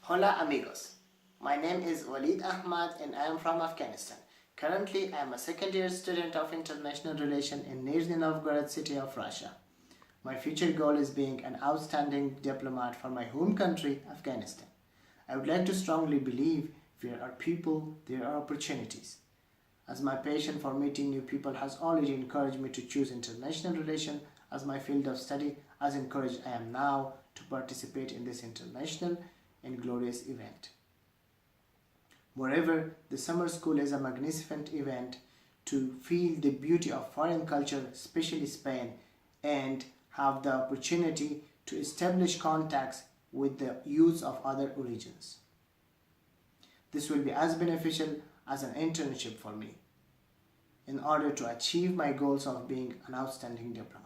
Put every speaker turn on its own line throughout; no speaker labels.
Hola amigos, my name is Walid Ahmad and I am from Afghanistan. Currently, I am a second year student of International Relations in Nizhny Novgorod city of Russia. My future goal is being an outstanding diplomat for my home country, Afghanistan. I would like to strongly believe where are people, there are opportunities. As my passion for meeting new people has already encouraged me to choose international relations as my field of study, as encouraged I am now to participate in this international and glorious event. Moreover, the summer school is a magnificent event to feel the beauty of foreign culture, especially Spain, and have the opportunity to establish contacts with the youth of other origins. This will be as beneficial as an internship for me in order to achieve my goals of being an outstanding diplomat.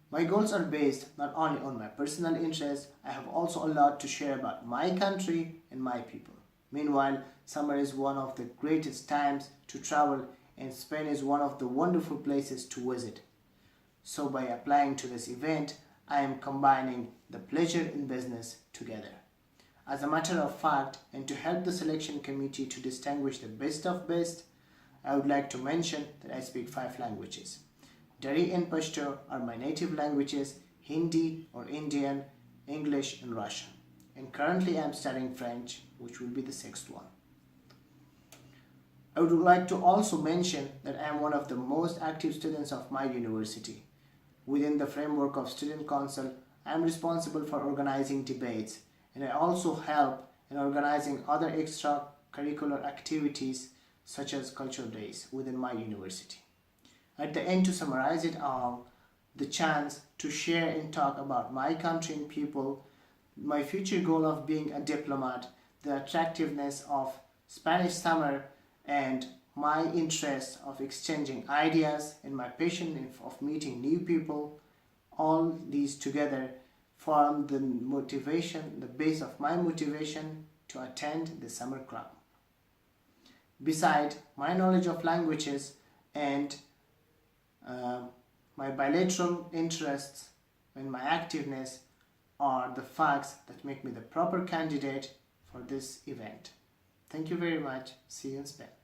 My goals are based not only on my personal interests, I have also a lot to share about my country and my people. Meanwhile, summer is one of the greatest times to travel and Spain is one of the wonderful places to visit. So by applying to this event, I am combining the pleasure in business together. As a matter of fact, and to help the selection committee to distinguish the best of best, I would like to mention that I speak 5 languages. Dari and Pashto are my native languages, Hindi or Indian, English and Russian. And currently I am studying French, which will be the 6th one. I would like to also mention that I am one of the most active students of my university. Within the framework of Student Council, I am responsible for organizing debates and I also help in organizing other extracurricular activities such as cultural days within my university. At the end, to summarize it all, the chance to share and talk about my country and people, my future goal of being a diplomat, the attractiveness of Spanish summer, and my interest of exchanging ideas and my passion of meeting new people, all these together form the motivation, the base of my motivation to attend the summer club. Beside my knowledge of languages and my bilateral interests and my activeness are the facts that make me the proper candidate for this event. Thank you very much. See you in Spain.